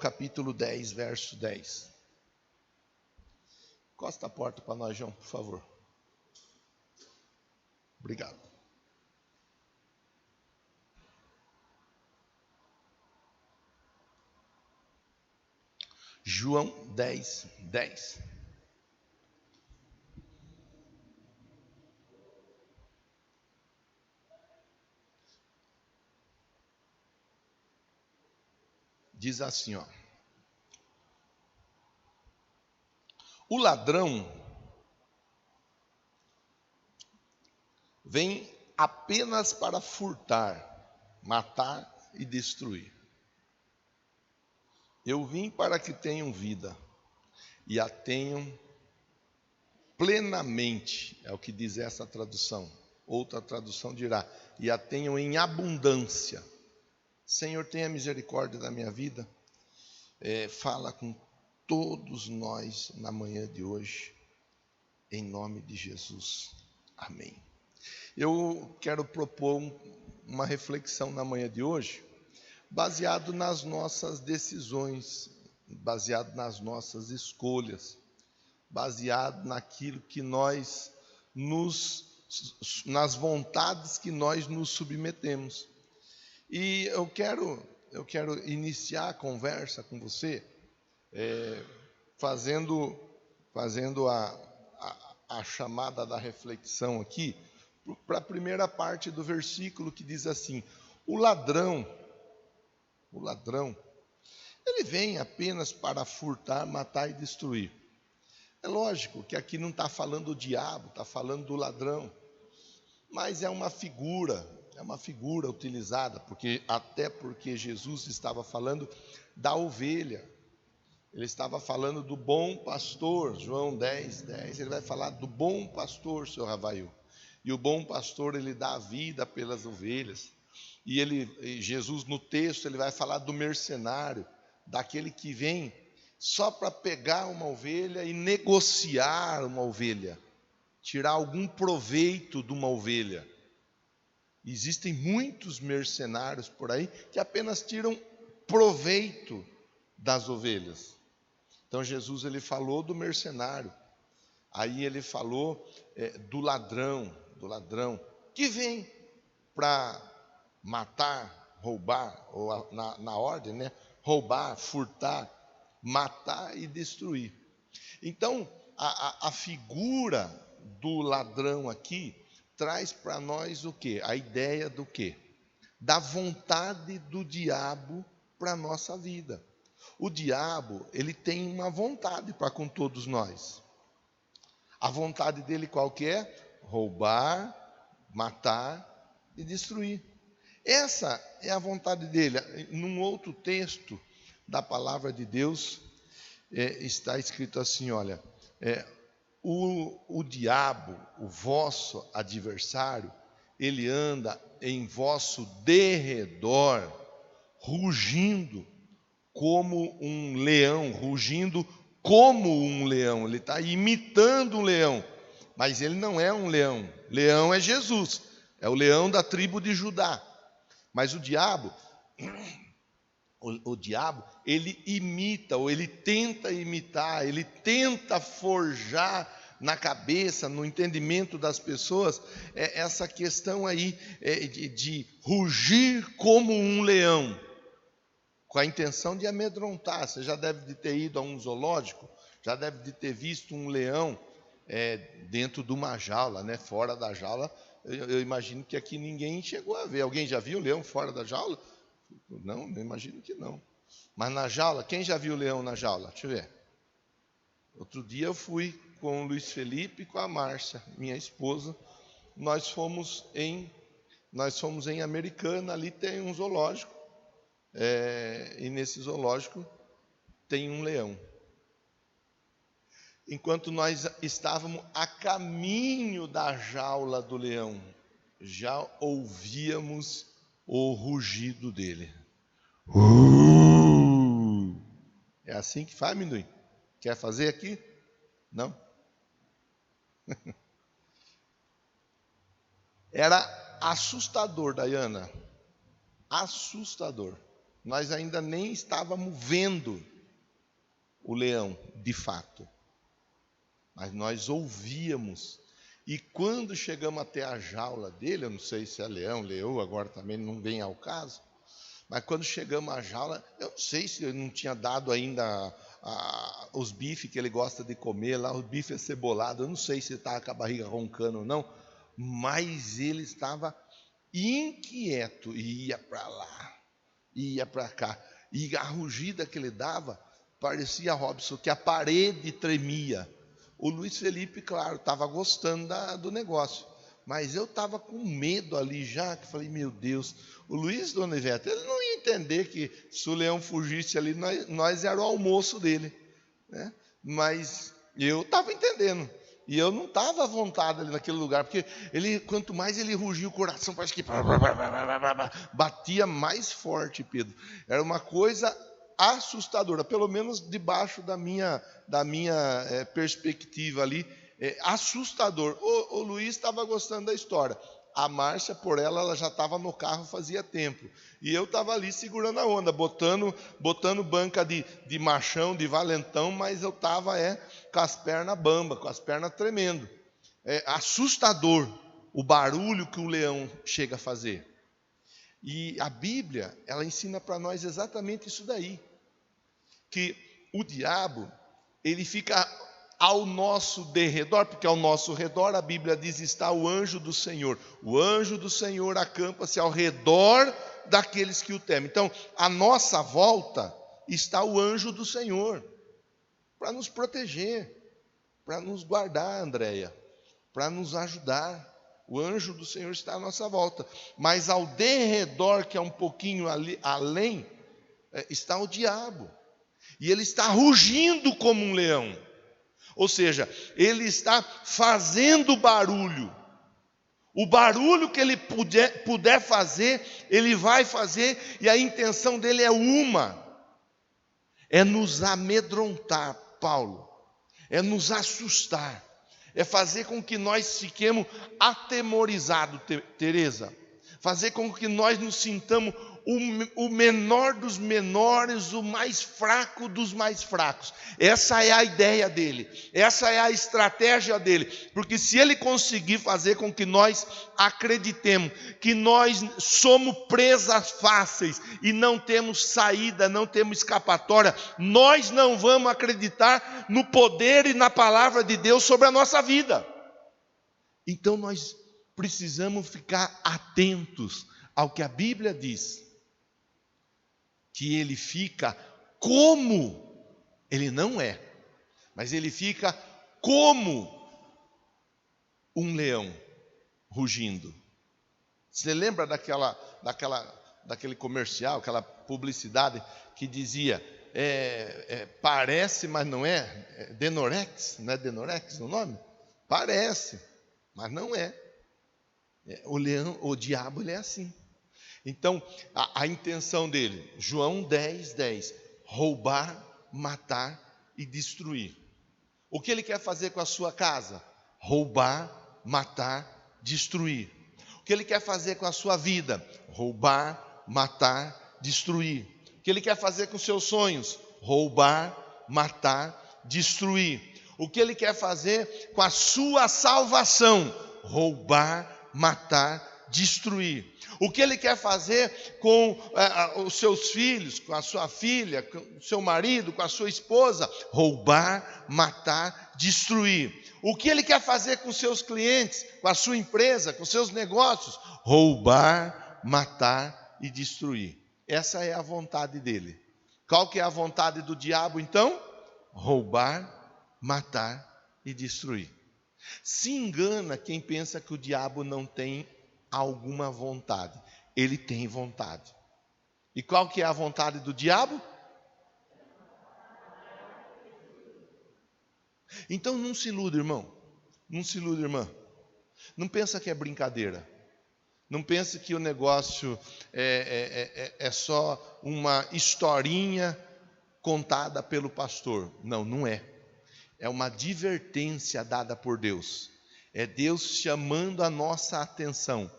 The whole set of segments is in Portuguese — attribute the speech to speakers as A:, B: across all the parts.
A: capítulo 10, verso 10. Encosta a porta para nós, João, por favor. Obrigado. João 10, 10. Diz assim, ó. O ladrão vem apenas para furtar, matar e destruir. Eu vim para que tenham vida e a tenham plenamente, é o que diz essa tradução. Outra tradução dirá, e a tenham em abundância. Senhor, tenha misericórdia da minha vida. Fala com todos nós na manhã de hoje, em nome de Jesus. Amém. Eu quero propor uma reflexão na manhã de hoje, baseado nas nossas decisões, baseado nas nossas escolhas, baseado naquilo que nas vontades que nós nos submetemos. E eu quero iniciar a conversa com você, fazendo a chamada da reflexão aqui, para a primeira parte do versículo que diz assim: o ladrão, ele vem apenas para furtar, matar e destruir. É lógico que aqui não está falando do diabo, está falando do ladrão, mas é uma figura utilizada, até porque Jesus estava falando da ovelha, ele estava falando do bom pastor. João 10, 10, ele vai falar do bom pastor, seu Ravail. E o bom pastor, ele dá a vida pelas ovelhas. E Jesus, no texto, ele vai falar do mercenário, daquele que vem só para pegar uma ovelha e negociar uma ovelha, tirar algum proveito de uma ovelha. Existem muitos mercenários por aí que apenas tiram proveito das ovelhas. Então Jesus, ele falou do mercenário, aí ele falou do ladrão, que vem para matar, roubar, ou na ordem, né? Roubar, furtar, matar e destruir. Então, a figura do ladrão aqui traz para nós o quê? A ideia do quê? Da vontade do diabo para a nossa vida. O diabo, ele tem uma vontade para com todos nós. A vontade dele qual que é? Roubar, matar e destruir. Essa é a vontade dele. Num outro texto da palavra de Deus, está escrito assim, olha, o diabo, o vosso adversário, ele anda em vosso derredor, rugindo como um leão, ele está imitando um leão, mas ele não é um leão. Leão é Jesus, é o leão da tribo de Judá. Mas o diabo, ele imita, ou ele tenta imitar, ele tenta forjar na cabeça, no entendimento das pessoas, essa questão aí de rugir como um leão, com a intenção de amedrontar. Você já deve de ter ido a um zoológico, já deve de ter visto um leão dentro de uma jaula, né? Fora da jaula. Eu imagino que aqui ninguém chegou a ver. Alguém já viu o leão fora da jaula? Não, eu imagino que não. Mas na jaula, quem já viu o leão na jaula? Deixa eu ver. Outro dia eu fui com o Luiz Felipe e com a Márcia, minha esposa. Nós fomos em Americana, ali tem um zoológico. E nesse zoológico tem um leão. Enquanto nós estávamos a caminho da jaula do leão, já ouvíamos o rugido dele. É assim que faz, Minduim? Quer fazer aqui? Não? Era assustador, Dayana. Assustador. Nós ainda nem estávamos vendo o leão, de fato. Mas nós ouvíamos. E quando chegamos até a jaula dele, eu não sei se é leão, leoa, agora também não vem ao caso. Mas quando chegamos à jaula, eu não sei se eu não tinha dado ainda os bifes que ele gosta de comer lá, os bifes cebolados. Eu não sei se ele estava com a barriga roncando ou não. Mas ele estava inquieto. E ia para lá, ia para cá. E a rugida que ele dava, parecia, Robson, que a parede tremia. O Luiz Felipe, claro, estava gostando do negócio. Mas eu estava com medo ali já, que falei, meu Deus. O Luiz, dona Ivete, ele não ia entender que se o leão fugisse ali, nós era o almoço dele, né? Mas eu estava entendendo. E eu não estava à vontade ali naquele lugar, porque quanto mais ele rugia, o coração parece que batia mais forte, Pedro. Era uma coisa assustadora, pelo menos debaixo da minha perspectiva ali, assustador. O Luiz estava gostando da história. A Márcia, por ela já estava no carro fazia tempo. E eu estava ali segurando a onda, botando banca de machão, de valentão, mas eu estava com as pernas bamba, com as pernas tremendo. É assustador o barulho que o leão chega a fazer. E a Bíblia, ela ensina para nós exatamente isso daí. Que o diabo, ele fica ao nosso derredor, porque ao nosso redor, a Bíblia diz, está o anjo do Senhor. O anjo do Senhor acampa-se ao redor daqueles que o temem. Então, à nossa volta está o anjo do Senhor, para nos proteger, para nos guardar, Andréia, para nos ajudar. O anjo do Senhor está à nossa volta. Mas ao derredor, que é um pouquinho além, está o diabo. E ele está rugindo como um leão. Ou seja, ele está fazendo barulho. O barulho que ele puder fazer, ele vai fazer. E a intenção dele é nos amedrontar, Paulo. É nos assustar. É fazer com que nós fiquemos atemorizados, Tereza. Fazer com que nós nos sintamos o menor dos menores, o mais fraco dos mais fracos. Essa é a ideia dele. Essa é a estratégia dele. Porque se ele conseguir fazer com que nós acreditemos que nós somos presas fáceis e não temos saída, não temos escapatória, nós não vamos acreditar no poder e na palavra de Deus sobre a nossa vida. Então nós precisamos ficar atentos ao que a Bíblia diz. Que ele fica como, ele não é, mas ele fica como um leão rugindo. Você lembra daquele comercial, aquela publicidade que dizia, parece, mas não é? Denorex, não é Denorex o nome? Parece, mas não é. O leão, o diabo, ele é assim. Então, a intenção dele, João 10:10, roubar, matar e destruir. O que ele quer fazer com a sua casa? Roubar, matar, destruir. O que ele quer fazer com a sua vida? Roubar, matar, destruir. O que ele quer fazer com os seus sonhos? Roubar, matar, destruir. O que ele quer fazer com a sua salvação? Roubar, matar, destruir. O que ele quer fazer com os seus filhos, com a sua filha, com o seu marido, com a sua esposa? Roubar, matar, destruir. O que ele quer fazer com os seus clientes, com a sua empresa, com os seus negócios? Roubar, matar e destruir. Essa é a vontade dele. Qual que é a vontade do diabo então? Roubar, matar e destruir. Se engana quem pensa que o diabo não tem alguma vontade. Ele tem vontade. E qual que é a vontade do diabo? Então não se ilude, irmão. Não se ilude, irmã. Não pensa que é brincadeira. Não pense que o negócio é só uma historinha contada pelo pastor. Não, não é. É uma advertência dada por Deus. É Deus chamando a nossa atenção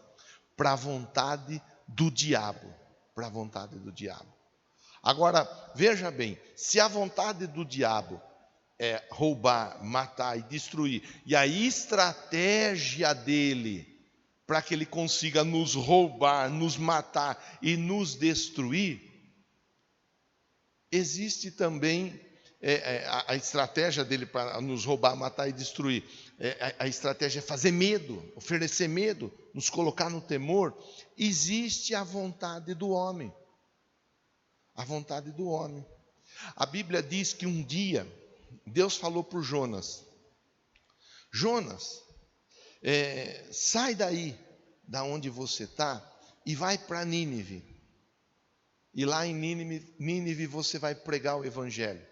A: para a vontade do diabo. Para a vontade do diabo. Agora, veja bem, se a vontade do diabo é roubar, matar e destruir, e a estratégia dele para que ele consiga nos roubar, nos matar e nos destruir, existe também a estratégia dele para nos roubar, matar e destruir. A estratégia é fazer medo, oferecer medo, nos colocar no temor. Existe a vontade do homem. A vontade do homem. A Bíblia diz que um dia Deus falou para Jonas: Jonas, sai daí, da onde você está, e vai para Nínive. E lá em Nínive você vai pregar o evangelho.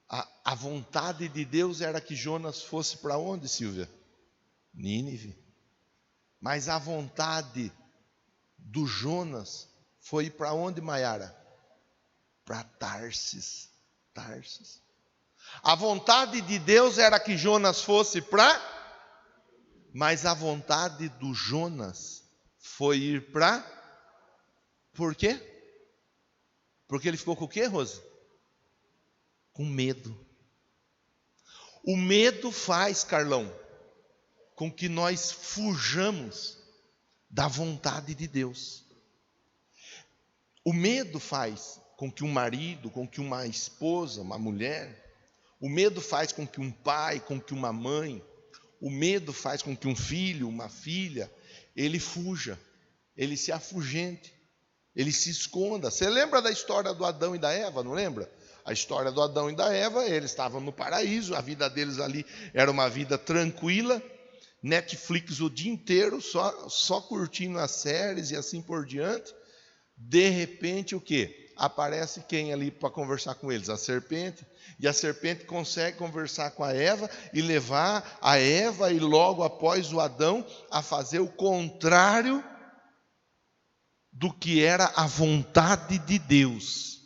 A: A vontade de Deus era que Jonas fosse para onde, Silvia? Nínive. Mas a vontade do Jonas foi para onde, Maiara? Para Tarsis. A vontade de Deus era que Jonas fosse para... Mas a vontade do Jonas foi ir para... Por quê? Porque ele ficou com o quê, Rose? Com medo. O medo faz, Carlão, com que nós fujamos da vontade de Deus. O medo faz com que um marido, com que uma esposa, uma mulher, o medo faz com que um pai, com que uma mãe, o medo faz com que um filho, uma filha, ele fuja, ele se afugente, ele se esconda. Você lembra da história do Adão e da Eva, não lembra? A história do Adão e da Eva, eles estavam no paraíso, a vida deles ali era uma vida tranquila, Netflix o dia inteiro, só curtindo as séries e assim por diante. De repente, o quê? Aparece quem ali para conversar com eles? A serpente. E a serpente consegue conversar com a Eva e levar a Eva e logo após o Adão a fazer o contrário do que era a vontade de Deus.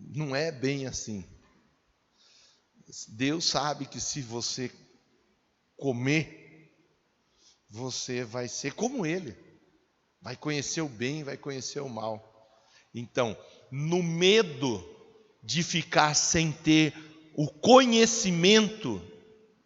A: Não é bem assim. Deus sabe que se você comer, você vai ser como Ele. Vai conhecer o bem, vai conhecer o mal. Então, no medo de ficar sem ter o conhecimento,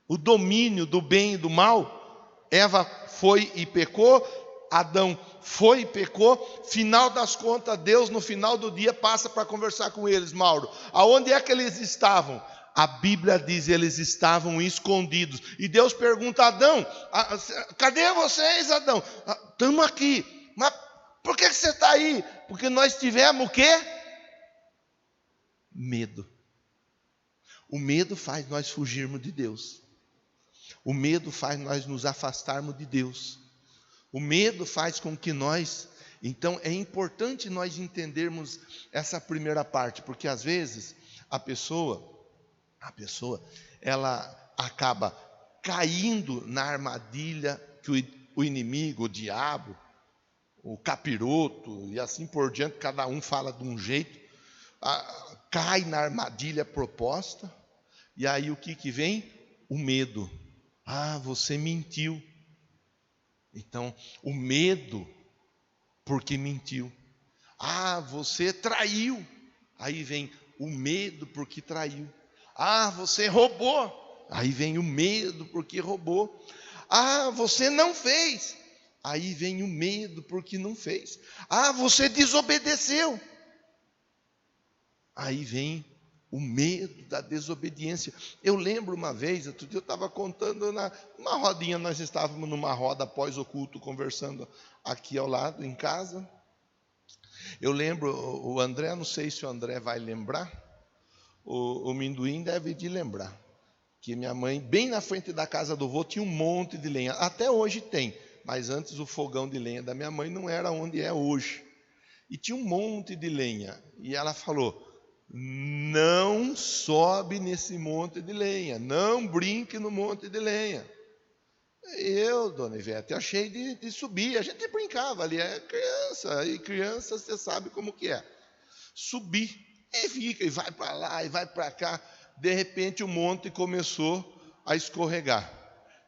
A: o domínio do bem e do mal, Eva foi e pecou, Adão foi e pecou. Final das contas, Deus no final do dia passa para conversar com eles. Mauro, aonde é que eles estavam? A Bíblia diz que eles estavam escondidos. E Deus pergunta a Adão: cadê vocês, Adão? Estamos aqui. Mas por que você está aí? Porque nós tivemos o quê? Medo. O medo faz nós fugirmos de Deus. O medo faz nós nos afastarmos de Deus. O medo faz com que nós... Então é importante nós entendermos essa primeira parte, porque às vezes a pessoa ela acaba caindo na armadilha que o inimigo, o diabo, o capiroto e assim por diante, cada um fala de um jeito, cai na armadilha proposta, e aí o que vem? O medo. Você mentiu. Então, o medo, porque mentiu. Você traiu. Aí vem o medo, porque traiu. Você roubou. Aí vem o medo, porque roubou. Você não fez. Aí vem o medo, porque não fez. Você desobedeceu. Aí vem o medo da desobediência. Eu lembro uma vez, outro dia eu estava contando numa rodinha, nós estávamos numa roda após o culto, conversando aqui ao lado, em casa. Eu lembro, o André, não sei se o André vai lembrar, o Minduim deve de lembrar, que minha mãe, bem na frente da casa do vô, tinha um monte de lenha. Até hoje tem, mas antes o fogão de lenha da minha mãe não era onde é hoje. E tinha um monte de lenha. E ela falou: não sobe nesse monte de lenha, não brinque no monte de lenha. Eu, dona Ivete, achei de subir. A gente brincava ali, é criança, e criança você sabe como que é. Subir, e fica, e vai para lá, e vai para cá. De repente o monte começou a escorregar.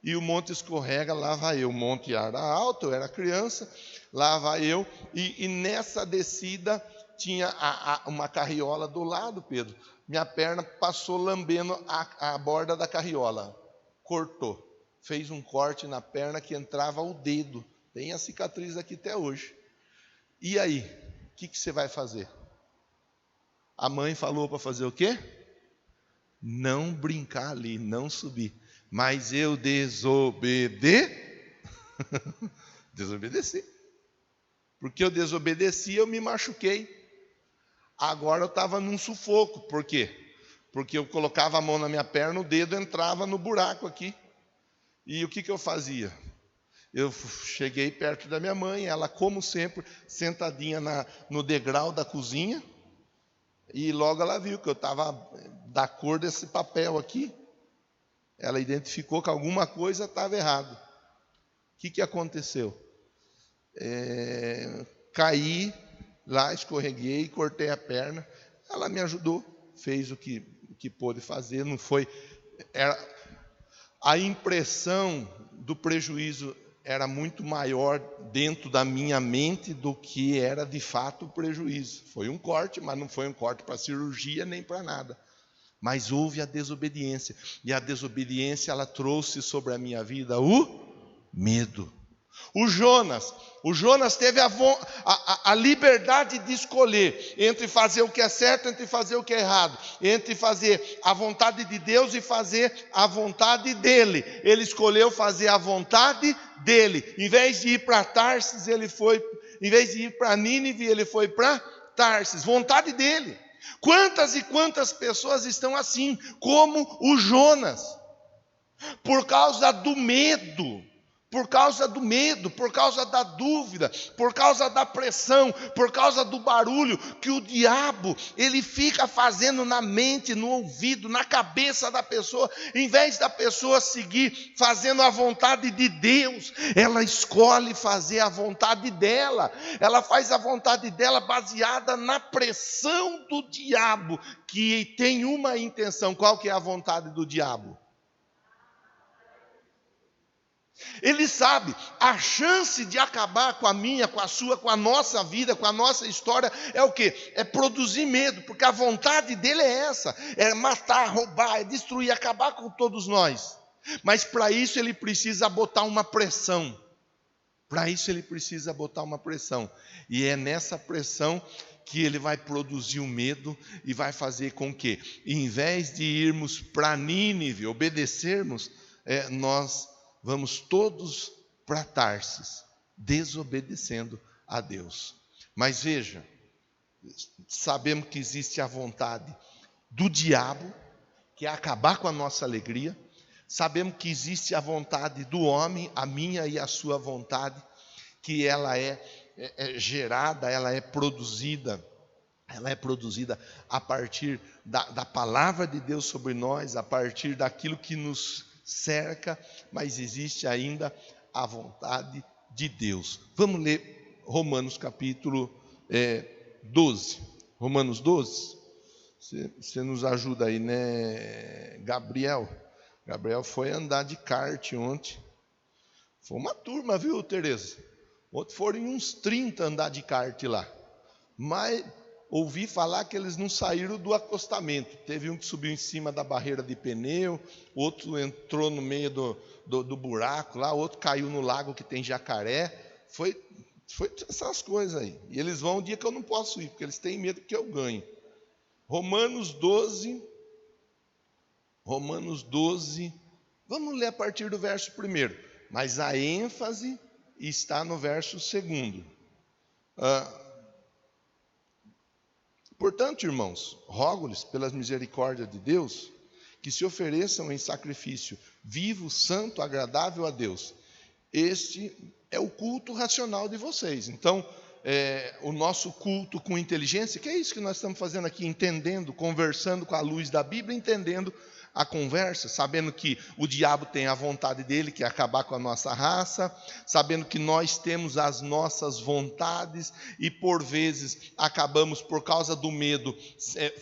A: e o monte escorrega, lá vai eu. O monte era alto, eu era criança, lá vai eu, e nessa descida tinha uma carriola do lado, Pedro. Minha perna passou lambendo a borda da carriola, cortou, fez um corte na perna que entrava o dedo, tem a cicatriz aqui até hoje. E aí, o que você vai fazer? A mãe falou para fazer o quê? Não brincar ali, não subir. Mas eu desobedeci. Porque eu desobedeci, eu me machuquei. Agora eu estava num sufoco. Por quê? Porque eu colocava a mão na minha perna, o dedo entrava no buraco aqui. E o que eu fazia? Eu cheguei perto da minha mãe, ela, como sempre, sentadinha no degrau da cozinha. E logo ela viu que eu estava da cor desse papel aqui. Ela identificou que alguma coisa estava errado. O que aconteceu? Caí lá, escorreguei, cortei a perna. Ela me ajudou, fez o que pôde fazer. Não foi... A impressão do prejuízo era muito maior dentro da minha mente do que era de fato o prejuízo. Foi um corte, mas não foi um corte para cirurgia nem para nada. Mas houve a desobediência. E a desobediência, ela trouxe sobre a minha vida o medo. O Jonas teve a liberdade de escolher entre fazer o que é certo, entre fazer o que é errado, entre fazer a vontade de Deus e fazer a vontade dele. Ele escolheu fazer a vontade dele. Em vez de ir para Tarsis, em vez de ir para Nínive, ele foi para Tarsis. Vontade dele. Quantas e quantas pessoas estão assim, como o Jonas, por causa do medo. Por causa do medo, por causa da dúvida, por causa da pressão, por causa do barulho que o diabo, ele fica fazendo na mente, no ouvido, na cabeça da pessoa. Em vez da pessoa seguir fazendo a vontade de Deus, ela escolhe fazer a vontade dela. Ela faz a vontade dela baseada na pressão do diabo, que tem uma intenção. Qual que é a vontade do diabo? Ele sabe, a chance de acabar com a minha, com a sua, com a nossa vida, com a nossa história, é o quê? É produzir medo, porque a vontade dele é essa, é matar, roubar, é destruir, acabar com todos nós. Mas para isso ele precisa botar uma pressão. Para isso ele precisa botar uma pressão. E é nessa pressão que ele vai produzir o medo e vai fazer com que, em vez de irmos para Nínive, obedecermos, nós vamos todos para Tarsis, desobedecendo a Deus. Mas veja, sabemos que existe a vontade do diabo, que é acabar com a nossa alegria. Sabemos que existe a vontade do homem, a minha e a sua vontade, que ela é gerada, ela é produzida a partir da palavra de Deus sobre nós, a partir daquilo que nos cerca, mas existe ainda a vontade de Deus. Vamos ler Romanos capítulo 12. Romanos 12. Você nos ajuda aí, né, Gabriel? Gabriel foi andar de kart ontem. Foi uma turma, viu, Tereza? Ontem foram uns 30 andar de kart lá. Mas ouvi falar que eles não saíram do acostamento. Teve um que subiu em cima da barreira de pneu, outro entrou no meio do buraco lá, outro caiu no lago que tem jacaré. Foi essas coisas aí. E eles vão o dia que eu não posso ir, porque eles têm medo que eu ganhe. Romanos 12, vamos ler a partir do verso 1, mas a ênfase está no verso 2. Portanto, irmãos, rogo-lhes pelas misericórdias de Deus, que se ofereçam em sacrifício vivo, santo, agradável a Deus. Este é o culto racional de vocês. Então, o nosso culto com inteligência, que é isso que nós estamos fazendo aqui, entendendo, conversando com a luz da Bíblia, entendendo a conversa, sabendo que o diabo tem a vontade dele, que é acabar com a nossa raça, sabendo que nós temos as nossas vontades e por vezes acabamos, por causa do medo,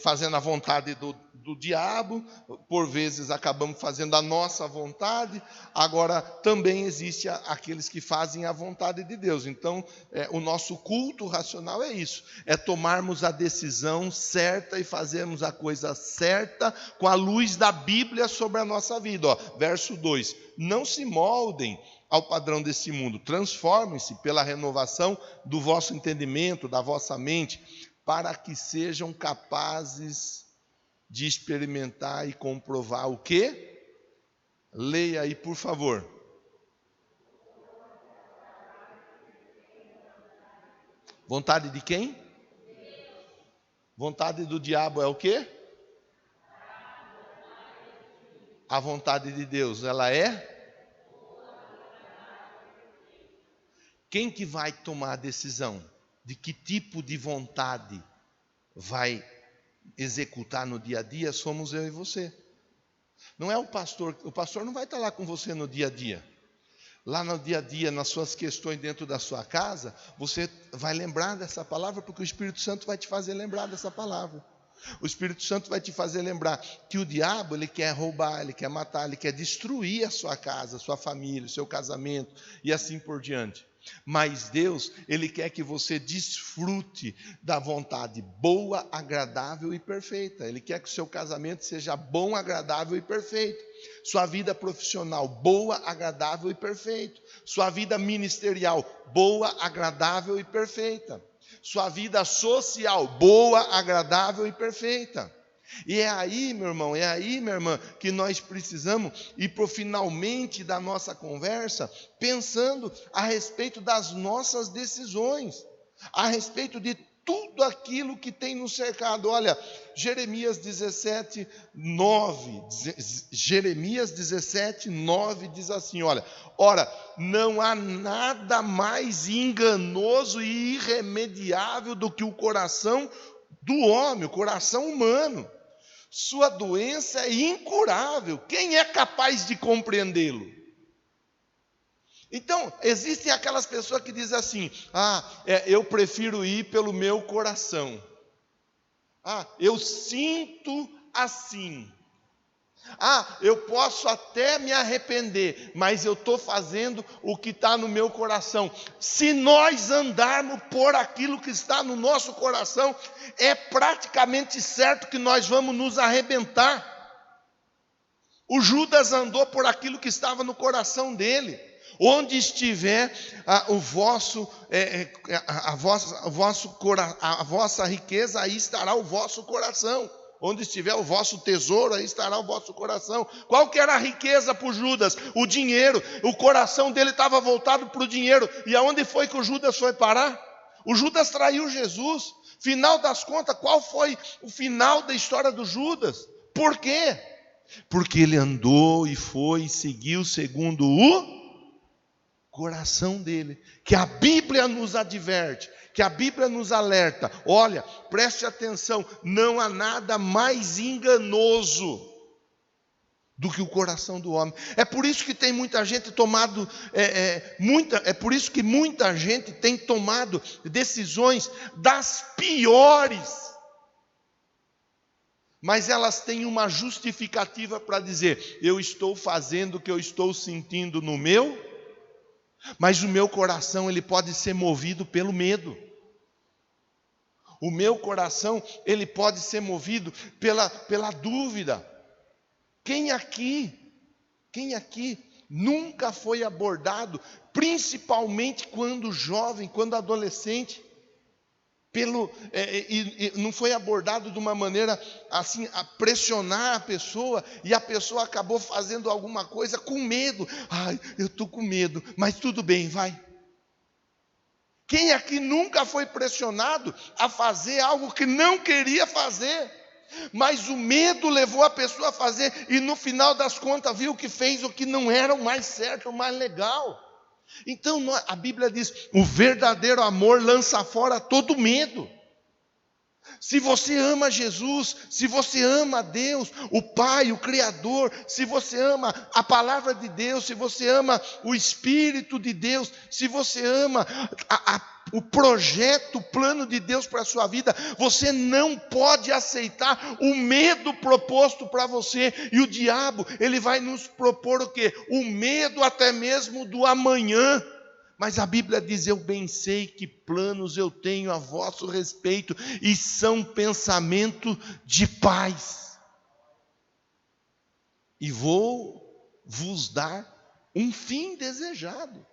A: fazendo a vontade do diabo, por vezes acabamos fazendo a nossa vontade. Agora também existe aqueles que fazem a vontade de Deus. Então o nosso culto racional é isso, é tomarmos a decisão certa e fazermos a coisa certa com a luz da Bíblia sobre a nossa vida. Verso 2: não se moldem ao padrão desse mundo, transformem-se pela renovação do vosso entendimento, da vossa mente, para que sejam capazes de experimentar e comprovar o quê? Leia aí, por favor. Vontade de quem? Vontade do diabo é o quê? A vontade de Deus, ela é? Quem que vai tomar a decisão de que tipo de vontade vai executar no dia a dia? Somos eu e você. Não é o pastor não vai estar lá com você no dia a dia. Lá no dia a dia, nas suas questões dentro da sua casa, você vai lembrar dessa palavra, porque o Espírito Santo vai te fazer lembrar dessa palavra. O Espírito Santo vai te fazer lembrar que o diabo, ele quer roubar, ele quer matar, ele quer destruir a sua casa, a sua família, o seu casamento e assim por diante. Mas Deus, Ele quer que você desfrute da vontade boa, agradável e perfeita. Ele quer que o seu casamento seja bom, agradável e perfeito. Sua vida profissional, boa, agradável e perfeita. Sua vida ministerial, boa, agradável e perfeita. Sua vida social, boa, agradável e perfeita. E é aí, meu irmão, é aí, minha irmã, que nós precisamos ir para o finalmente da nossa conversa, pensando a respeito das nossas decisões, a respeito de tudo aquilo que tem nos cercado. Olha, Jeremias 17, 9 diz assim, olha: ora, não há nada mais enganoso e irremediável do que o coração do homem, o coração humano. Sua doença é incurável. Quem é capaz de compreendê-lo? Então, existem aquelas pessoas que dizem assim: eu prefiro ir pelo meu coração. Eu sinto assim. Eu posso até me arrepender, mas eu estou fazendo o que está no meu coração. Se nós andarmos por aquilo que está no nosso coração, é praticamente certo que nós vamos nos arrebentar. O Judas andou por aquilo que estava no coração dele. Onde estiver a vossa riqueza, aí estará o vosso coração. Onde estiver o vosso tesouro, aí estará o vosso coração. Qual que era a riqueza para o Judas? O dinheiro. O coração dele estava voltado para o dinheiro. E aonde foi que o Judas foi parar? O Judas traiu Jesus. Final das contas, qual foi o final da história do Judas? Por quê? Porque ele andou e foi e seguiu segundo o coração dele. Que a Bíblia nos adverte, que a Bíblia nos alerta. Olha, preste atenção, não há nada mais enganoso do que o coração do homem. É por isso que tem muita gente tomado, é por isso que muita gente tem tomado decisões das piores. Mas elas têm uma justificativa para dizer: eu estou fazendo o que eu estou sentindo no meu. Mas o meu coração, ele pode ser movido pelo medo. O meu coração, ele pode ser movido pela dúvida. Quem aqui nunca foi abordado, principalmente quando jovem, quando adolescente, não foi abordado de uma maneira assim, a pressionar a pessoa, e a pessoa acabou fazendo alguma coisa com medo? Eu estou com medo, mas tudo bem, vai. Quem aqui nunca foi pressionado a fazer algo que não queria fazer, mas o medo levou a pessoa a fazer, e no final das contas viu que fez o que não era o mais certo, o mais legal? Então a Bíblia diz: o verdadeiro amor lança fora todo medo. Se você ama Jesus, se você ama Deus, o Pai, o Criador, se você ama a palavra de Deus, se você ama o Espírito de Deus, se você ama a o projeto, o plano de Deus para a sua vida, você não pode aceitar o medo proposto para você. E o diabo, ele vai nos propor o quê? O medo até mesmo do amanhã. Mas a Bíblia diz: eu bem sei que planos eu tenho a vosso respeito, e são pensamento de paz. E vou vos dar um fim desejado.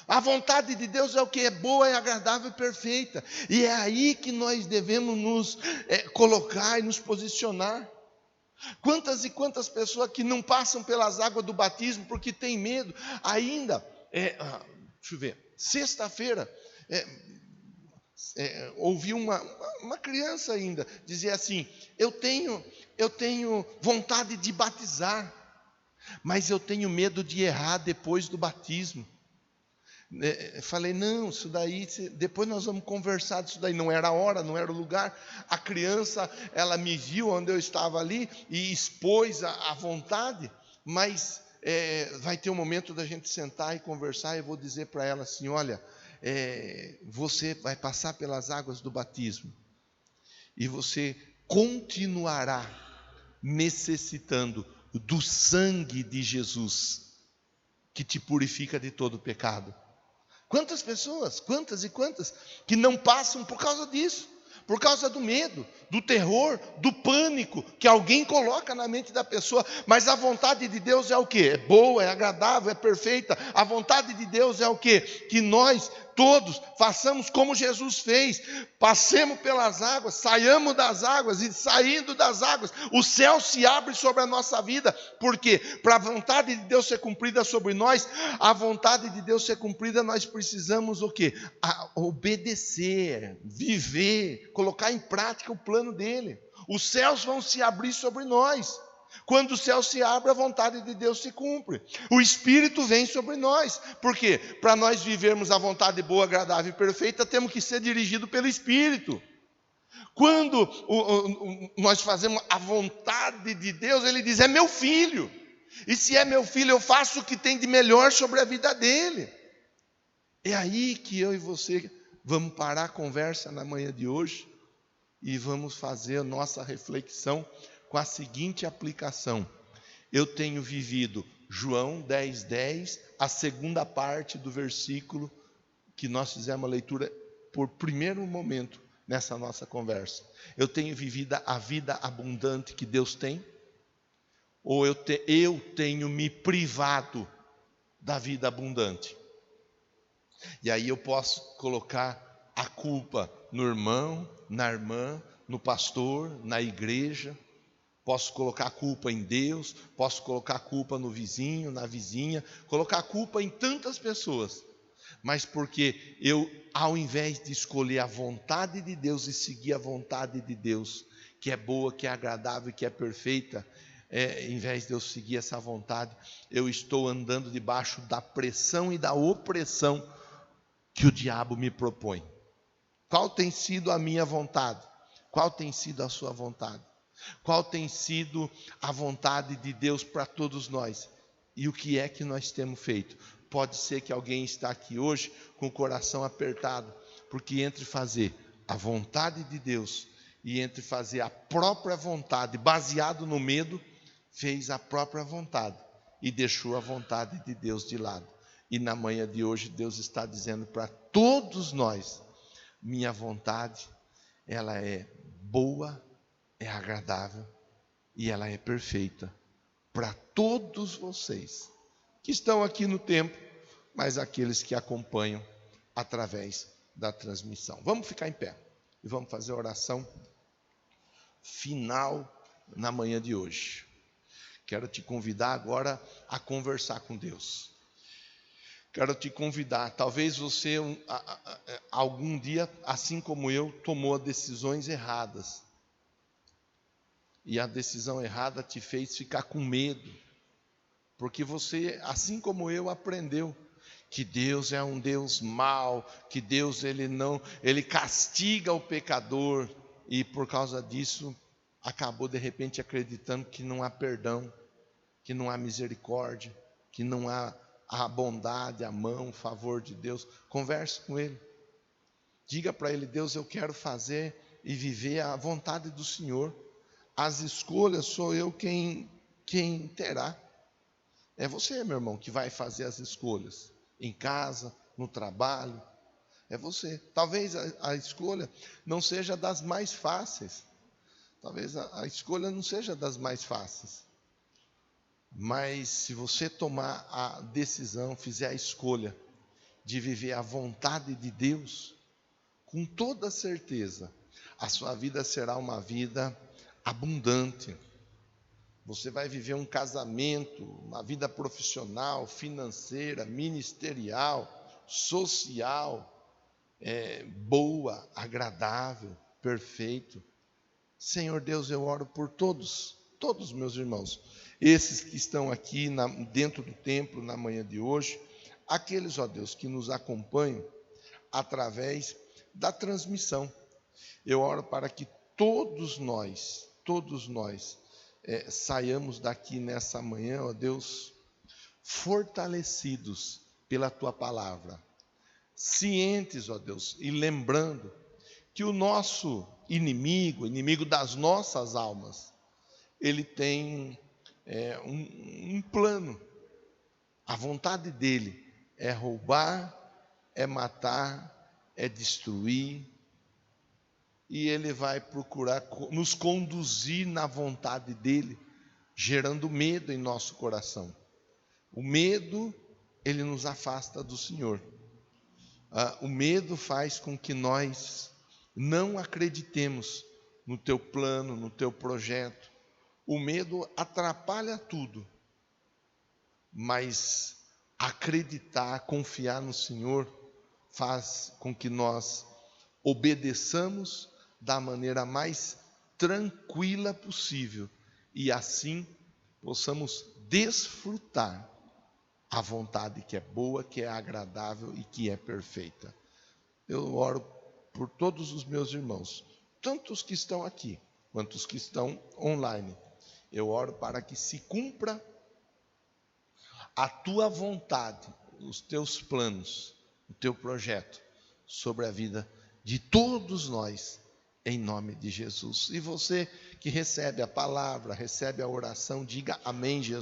A: A vontade de Deus é o que? É boa, é agradável e perfeita. E é aí que nós devemos nos colocar e nos posicionar. Quantas e quantas pessoas que não passam pelas águas do batismo porque têm medo. Ainda, deixa eu ver, sexta-feira, ouvi uma criança ainda dizer assim: eu tenho vontade de batizar, mas eu tenho medo de errar depois do batismo. Falei: não, isso daí, depois nós vamos conversar disso daí. Não era a hora, não era o lugar. A criança, ela me viu onde eu estava ali e expôs a vontade, mas vai ter um momento da gente sentar e conversar. E eu vou dizer para ela assim: olha, você vai passar pelas águas do batismo e você continuará necessitando do sangue de Jesus, que te purifica de todo pecado. Quantas pessoas, quantas e quantas, que não passam por causa disso, por causa do medo, do terror, do pânico que alguém coloca na mente da pessoa. Mas a vontade de Deus é o quê? É boa, é agradável, é perfeita. A vontade de Deus é o quê? Que nós todos façamos como Jesus fez, passemos pelas águas, saiamos das águas, e saindo das águas, o céu se abre sobre a nossa vida. Por quê? Para a vontade de Deus ser cumprida sobre nós, a vontade de Deus ser cumprida, nós precisamos o quê? Obedecer, viver, colocar em prática o plano dele. Os céus vão se abrir sobre nós. Quando o céu se abre, a vontade de Deus se cumpre. O Espírito vem sobre nós. Por quê? Para nós vivermos a vontade boa, agradável e perfeita, temos que ser dirigidos pelo Espírito. Quando nós fazemos a vontade de Deus, Ele diz: é meu filho. E se é meu filho, eu faço o que tem de melhor sobre a vida dele. É aí que eu e você vamos parar a conversa na manhã de hoje e vamos fazer a nossa reflexão com a seguinte aplicação. Eu tenho vivido João 10:10, a segunda parte do versículo que nós fizemos a leitura por primeiro momento nessa nossa conversa. Eu tenho vivido a vida abundante que Deus tem? Ou eu tenho me privado da vida abundante? E aí eu posso colocar a culpa no irmão, na irmã, no pastor, na igreja. Posso colocar a culpa em Deus, posso colocar a culpa no vizinho, na vizinha, colocar a culpa em tantas pessoas. Mas porque eu, ao invés de escolher a vontade de Deus e seguir a vontade de Deus, que é boa, que é agradável, que é perfeita, em vez de eu seguir essa vontade, eu estou andando debaixo da pressão e da opressão que o diabo me propõe. Qual tem sido a minha vontade? Qual tem sido a sua vontade? Qual tem sido a vontade de Deus para todos nós? E o que é que nós temos feito? Pode ser que alguém está aqui hoje com o coração apertado, porque entre fazer a vontade de Deus e entre fazer a própria vontade, baseado no medo, fez a própria vontade e deixou a vontade de Deus de lado. E na manhã de hoje Deus está dizendo para todos nós: minha vontade, ela é boa, é agradável e ela é perfeita para todos vocês que estão aqui no templo, mas aqueles que acompanham através da transmissão. Vamos ficar em pé e vamos fazer a oração final na manhã de hoje. Quero te convidar agora a conversar com Deus. Quero te convidar, talvez você algum dia, assim como eu, tomou decisões erradas. E a decisão errada te fez ficar com medo, porque você, assim como eu, aprendeu que Deus é um Deus mau, que Deus ele castiga o pecador, e por causa disso acabou de repente acreditando que não há perdão, que não há misericórdia, que não há a bondade, a mão, o favor de Deus. Converse com Ele. Diga para Ele: Deus, eu quero fazer e viver a vontade do Senhor. As escolhas sou eu quem terá. É você, meu irmão, que vai fazer as escolhas. Em casa, no trabalho. É você. Talvez a escolha não seja das mais fáceis. Talvez a escolha não seja das mais fáceis. Mas se você tomar a decisão, fizer a escolha de viver a vontade de Deus, com toda certeza, a sua vida será uma vida abundante. Você vai viver um casamento, uma vida profissional, financeira, ministerial, social, boa, agradável, perfeito. Senhor Deus, eu oro por todos meus irmãos, esses que estão aqui dentro do templo na manhã de hoje, aqueles, ó Deus, que nos acompanham através da transmissão. Eu oro para que todos nós, saiamos daqui nessa manhã, ó Deus, fortalecidos pela Tua palavra, cientes, ó Deus, e lembrando que o nosso inimigo das nossas almas, ele tem um plano. A vontade dele é roubar, é matar, é destruir, e ele vai procurar nos conduzir na vontade dele, gerando medo em nosso coração. O medo, ele nos afasta do Senhor. O medo faz com que nós não acreditemos no teu plano, no teu projeto. O medo atrapalha tudo, mas acreditar, confiar no Senhor, faz com que nós obedeçamos da maneira mais tranquila possível e assim possamos desfrutar a vontade que é boa, que é agradável e que é perfeita. Eu oro por todos os meus irmãos, tanto os que estão aqui, quanto os que estão online. Eu oro para que se cumpra a tua vontade, os teus planos, o teu projeto sobre a vida de todos nós, em nome de Jesus. E você que recebe a palavra, recebe a oração, diga amém, Jesus.